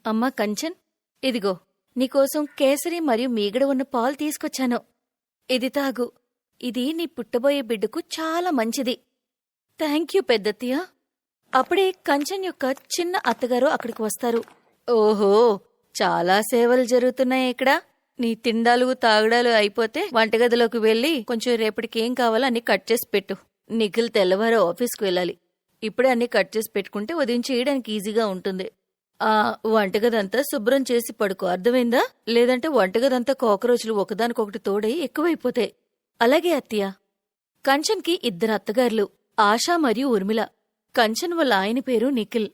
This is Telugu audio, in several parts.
అమ్మా కంచన్, ఇదిగో నీకోసం కేసరి మరియు మీగడ ఉన్న పాలు తీసుకొచ్చాను. ఇది తాగు. ఇది నీ పుట్టబోయే బిడ్డకు చాలా మంచిది. థ్యాంక్యూ పెద్దత్తయ్య. అప్పుడే కంచన్ యొక్క చిన్న అత్తగారు అక్కడికి వస్తారు. ఓహో, చాలా సేవలు జరుగుతున్నాయి ఇక్కడ. నీ తిండాలు తాగడాలు అయిపోతే వంటగదిలోకి వెళ్ళి కొంచెం రేపటికేం కావాలో అన్ని కట్ చేసి పెట్టు. నిఖిల్ తెల్లవారు ఆఫీస్కు వెళ్ళాలి. ఇప్పుడే అన్ని కట్ చేసి పెట్టుకుంటే ఉదయం చేయడానికి ఈజీగా ఉంటుంది. వంటగదంతా శుభ్రం చేసి పడుకో, అర్థమైందా? లేదంటే వంటగదంతా కాకరోచులు ఒకదానికొకటి తోడై ఎక్కువైపోతాయి. అలాగే అత్తయ్య. కంచన్కి 2 అత్తగారులు, ఆశా మరియు ఉర్మిళ. కంచన్ వాళ్ళ ఆయన పేరు నిఖిల్.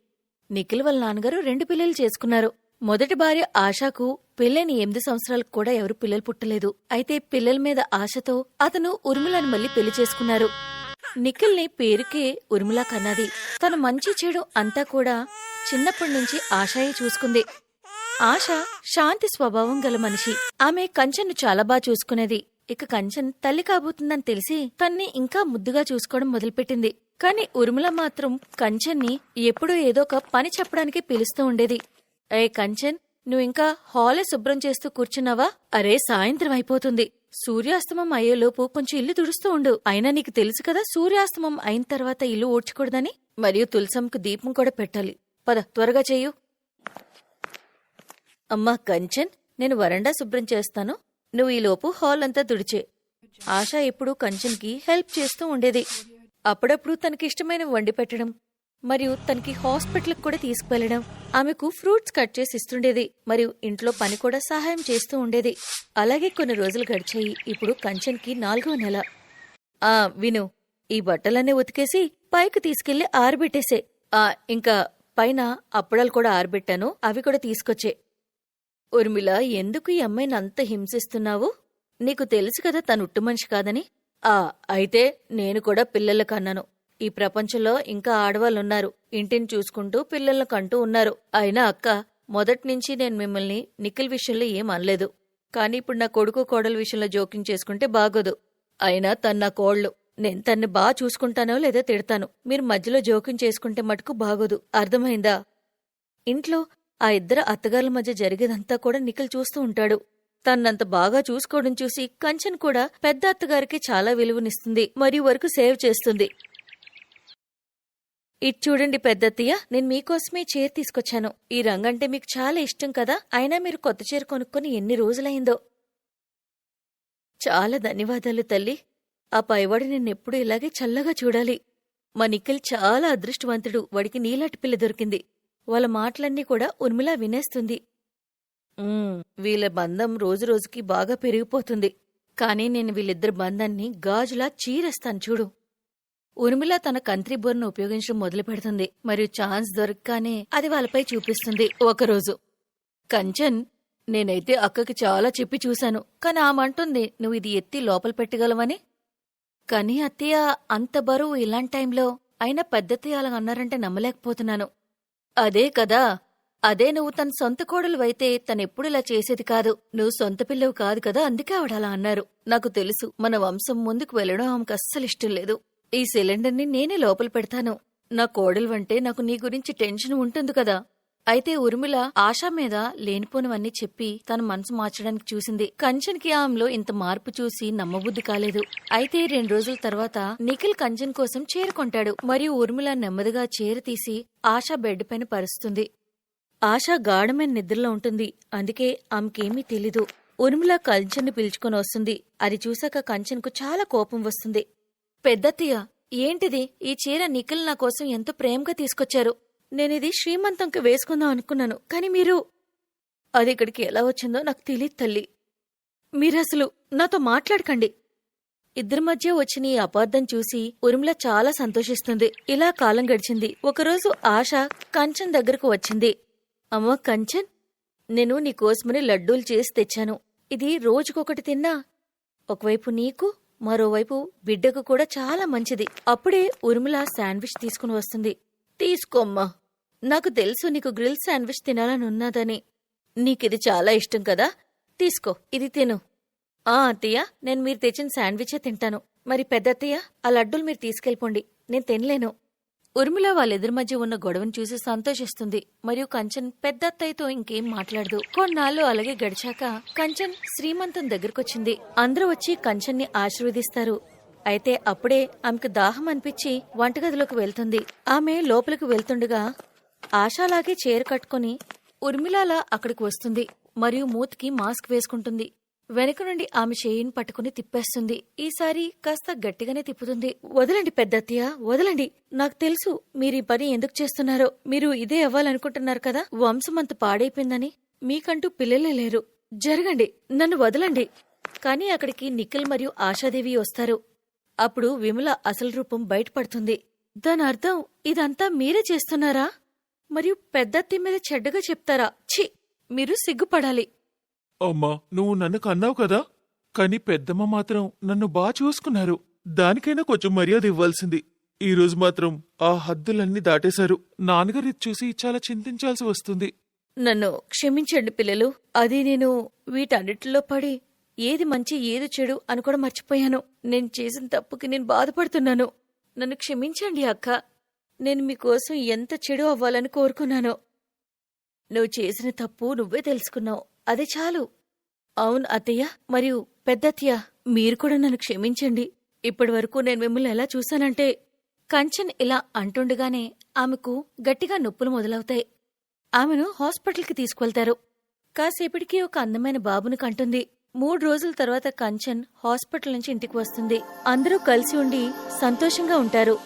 నిఖిల్ వాళ్ళ నాన్నగారు 2 పిల్లలు చేసుకున్నారు. మొదటి భార్య ఆశాకు పెళ్ళైన 8 సంవత్సరాలకు కూడా ఎవరు పిల్లలు పుట్టలేదు. అయితే పిల్లల మీద ఆశతో అతను ఉర్మిళని మళ్ళీ పెళ్లి చేసుకున్నారు. నిఖిల్ని పేరుకే ఉర్మిళ కన్నది. తన మంచి చెడు అంతా కూడా చిన్నప్పటి నుంచి ఆశాయే చూసుకుంది. ఆశ శాంతి స్వభావం గల మనిషి. ఆమె కంచన్ను చాలా బాగా చూసుకునేది. ఇక కంచన్ తల్లి కాబోతుందని తెలిసి తన్ని ఇంకా ముద్దుగా చూసుకోవడం మొదలుపెట్టింది. కాని ఉర్మిళ మాత్రం కంచన్ని ఎప్పుడూ ఏదో ఒక పని చెప్పడానికి పిలుస్తూ ఉండేది. ఏ కంచన్, నువ్వింకా హాలే శుభ్రం చేస్తూ కూర్చున్నావా? అరే, సాయంత్రం అయిపోతుంది. సూర్యాస్తమం అయ్యేలోపు కొంచెం ఇల్లు తుడుస్తూ ఉండు. అయినా నీకు తెలుసు కదా, సూర్యాస్తమం అయిన తర్వాత ఇల్లు ఊడ్చకూడదని. మరియు తులసంకు దీపం కూడా పెట్టాలి. పద, త్వరగా చెయ్యు. అమ్మా కంచన్, నేను వరండా శుభ్రం చేస్తాను. నువ్వు ఈలోపు హాల్ అంతా తుడిచే. ఆశ ఎప్పుడూ కంచన్కి హెల్ప్ చేస్తూ ఉండేది. అప్పుడప్పుడు తనకిష్టమైన వండి పెట్టడం మరియు తనకి హాస్పిటల్కి కూడా తీసుకువెళ్లడం, ఆమెకు ఫ్రూట్స్ కట్ చేసి ఇస్తుండేది. మరియు ఇంట్లో పని కూడా సహాయం చేస్తూ ఉండేది. అలాగే కొన్ని రోజులు గడిచాయి. ఇప్పుడు కంచన్కి 4వ నెల. విను, ఈ బట్టలన్నీ ఉతికేసి పైకి తీసుకెళ్లి ఆరబెట్టేసే. ఇంకా పైన అప్పడాలు కూడా ఆరబెట్టాను, అవి కూడా తీసుకొచ్చే. ఉర్మిళ, ఎందుకు ఈ అమ్మాయిని అంత హింసిస్తున్నావు? నీకు తెలుసు కదా తను ఉట్టు మనిషి కాదని. అయితే నేను కూడా పిల్లల కన్నాను. ఈ ప్రపంచంలో ఇంకా ఆడవాళ్ళున్నారు, ఇంటిని చూసుకుంటూ పిల్లలను కంటూ ఉన్నారు. అయినా అక్క, మొదట్నుంచి నేను మిమ్మల్ని నిఖిల్ విషయంలో ఏం అనలేదు. కానీ ఇప్పుడు నా కొడుకు కోడల విషయంలో జోక్యం చేసుకుంటే బాగోదు. అయినా తన నా కోళ్లు. నేను తన్ని బాగా చూసుకుంటానో లేదా తిడతాను. మీరు మధ్యలో జోక్యం చేసుకుంటే మటుకు బాగోదు, అర్థమైందా? ఇంట్లో ఆ 2 అత్తగారుల మధ్య జరిగేదంతా కూడా నిఖిల్ చూస్తూ ఉంటాడు. తన్నంత బాగా చూసుకోవడం చూసి కంచన్ కూడా పెద్ద అత్తగారికి చాలా విలువనిస్తుంది మరియు వరకు సేవ్ చేస్తుంది. ఇది చూడండి పెద్దత్తయ్య, నేను మీకోసమే చీర తీసుకొచ్చాను. ఈ రంగంటే మీకు చాలా ఇష్టం కదా, అయినా మీరు కొత్త చీర కొనుక్కొని ఎన్ని రోజులైందో. చాలా ధన్యవాదాలు తల్లి. ఆ పైవాడు నిన్నెప్పుడు ఇలాగే చల్లగా చూడాలి. మా నిఖిల్ చాలా అదృష్టవంతుడు, వాడికి నీలాంటి పిల్ల దొరికింది. వాళ్ళ మాటలన్నీ కూడా ఉర్మిళ వినేస్తుంది. వీళ్ళ బంధం రోజురోజుకి బాగా పెరిగిపోతుంది. కానీ నేను వీళ్ళిద్దరి బంధాన్ని గాజులా చీరేస్తాను చూడు. ఉర్మిళ తన కంత్రి బోర్ను ఉపయోగించడం మొదలు పెడుతుంది మరియు ఛాన్స్ దొరకగానే అది వాళ్ళపై చూపిస్తుంది. ఒకరోజు, కంచన్, నేనైతే అక్కకి చాలా చెప్పి చూశాను, కానీ ఆమంటుంది నువ్వు ఇది ఎత్తి లోపల పెట్టగలవని. కానీ అత్తయ్య, అంత బరువు ఇలాంటి టైంలో. అయినా పెద్దత్తయ్య అలా అన్నారంటే నమ్మలేకపోతున్నాను. అదే కదా, అదే నువ్వు తన సొంత కోడలువైతే తనెప్పుడు ఇలా చేసేది కాదు. నువ్వు సొంత పిల్లవు కాదు కదా, అందుకే ఆవిడలా అన్నారు. నాకు తెలుసు, మన వంశం ముందుకు వెళ్లడం ఆమెకు అస్సలిష్టం లేదు. ఈ సిలిండర్ని నేనే లోపల పెడతాను. నా కోడలువంటే నాకు నీ గురించి టెన్షన్ ఉంటుంది కదా. అయితే ఉర్మిళ ఆశా మీద లేనిపోనివన్నీ చెప్పి తన మనసు మార్చడానికి చూసింది. కంచన్కి ఆమెలో ఇంత మార్పు చూసి నమ్మబుద్ధి కాలేదు. అయితే 2 రోజుల తర్వాత నిఖిల్ కంచన్ కోసం చీర కొంటాడు మరియు ఉర్మిళ నెమ్మదిగా చీర తీసి ఆశా బెడ్ పైన పరుస్తుంది. ఆశా గాఢమైన నిద్రలో ఉంటుంది, అందుకే ఆమెకేమీ తెలీదు. ఉర్మిళ కంచన్ను పిలుచుకొని వస్తుంది. అది చూశాక కంచన్కు చాలా కోపం వస్తుంది. పెద్దత్తయ్య, ఏంటిది? ఈ చీర నిఖిల్ నా కోసం ఎంతో ప్రేమగా తీసుకొచ్చారు. నేనిది శ్రీమంతంకి వేసుకుందాం అనుకున్నాను, కాని మీరు... అది ఇక్కడికి ఎలా వచ్చిందో నాకు తెలియదు తల్లి. మీరసలు నాతో మాట్లాడకండి. ఇద్దరి మధ్య వచ్చిన ఈ అపార్థం చూసి ఉర్మిళ చాలా సంతోషిస్తుంది. ఇలా కాలం గడిచింది. ఒకరోజు ఆశ కంచన్ దగ్గరకు వచ్చింది. అమ్మా కంచన్, నేను నీకోసమని లడ్డూలు చేసి తెచ్చాను. ఇది రోజుకొకటి తిన్నా ఒకవైపు నీకు, మరోవైపు బిడ్డకు కూడా చాలా మంచిది. అప్పుడే ఉర్మిళ శాండ్విచ్ తీసుకుని వస్తుంది. తీసుకోమ్మా, నాకు తెలుసు నీకు గ్రిల్ శాండ్విచ్ తినాలని ఉన్నదని. నీకిది చాలా ఇష్టం కదా, తీసుకో, ఇది తిను. అత్తయ్య, నేను మీరు తెచ్చిన శాండ్విచే తింటాను. మరి పెద్దత్తయ్య, ఆ లడ్డూలు మీరు తీసుకెళ్ళిపోండి, నేను తినలేను. ఉర్మిళ వాళ్ళిద్దరి మధ్య ఉన్న గొడవను చూసి సంతోషిస్తుంది మరియు కంచన్ పెద్దత్తయ్యతో ఇంకేం మాట్లాడదు. కొన్నాళ్ళు అలాగే గడిచాక కంచన్ శ్రీమంతం దగ్గరకొచ్చింది. అందరూ వచ్చి కంచన్ని ఆశీర్వదిస్తారు. అయితే అప్పుడే ఆమెకు దాహం అనిపించి వంటగదిలోకి వెళ్తుంది. ఆమె లోపలికి వెళ్తుండగా ఆశాలాగే చీర కట్టుకుని ఉర్మిళలా అక్కడికి వస్తుంది మరియు మూతికి మాస్క్ వేసుకుంటుంది. వెనక నుండి ఆమె చేయిని పట్టుకుని తిప్పేస్తుంది. ఈసారి కాస్త గట్టిగానే తిప్పుతుంది. వదలండి పెద్దత్తయ్య, వదలండి. నాకు తెలుసు మీరీ పని ఎందుకు చేస్తున్నారో. మీరు ఇదే అవ్వాలనుకుంటున్నారు కదా. వంశమంత పాడైపోయిందని. మీకంటూ పిల్లలే లేరు. జరగండి, నన్ను వదలండి. కాని అక్కడికి నిఖిల్ మరియు ఆశాదేవి వస్తారు. అప్పుడు విమల అసలు రూపం బయటపడుతుంది. దాని అర్థం ఇదంతా మీరే చేస్తున్నారా? మరియు పెద్దత్తయ్య మీద చెడ్డగా చెప్తారా? ఛీ, మీరు సిగ్గుపడాలి. అమ్మా, నువ్వు నన్ను కన్నావు కదా, కాని పెద్దమ్మ మాత్రం నన్ను బాగా చూసుకున్నారు. దానికైనా కొంచెం మర్యాద ఇవ్వాల్సింది. ఈ రోజు మాత్రం ఆ హద్దులన్నీ దాటేశారు. నాన్నగారు ఇది చూసి చాలా చింతించాల్సి వస్తుంది. నన్ను క్షమించండి పిల్లలు. అది నేను వీటన్నిటిలో పడి ఏది మంచి ఏది చెడు అని కూడా మర్చిపోయాను. నేను చేసిన తప్పుకి నేను బాధపడుతున్నాను. నన్ను క్షమించండి అక్క. నేను మీకోసం ఎంత చెడు అవ్వాలని కోరుకున్నానో. నువ్వు చేసిన తప్పు నువ్వే తెలుసుకున్నావు, అది చాలు. అవును అత్తయ్య మరియు పెద్దత్తయ్య, మీరు కూడా నన్ను క్షమించండి. ఇప్పటివరకు నేను మిమ్మల్ని ఎలా చూశానంటే. కంచన్ ఇలా అంటుండగానే ఆమెకు గట్టిగా నొప్పులు మొదలవుతాయి. ఆమెను హాస్పిటల్కి తీసుకువెళ్తారు. కాసేపటికి ఒక అందమైన బాబును కంటుంది. 3 రోజుల తర్వాత కంచన్ హాస్పిటల్ నుంచి ఇంటికి వస్తుంది. అందరూ కలిసి ఉండి సంతోషంగా ఉంటారు.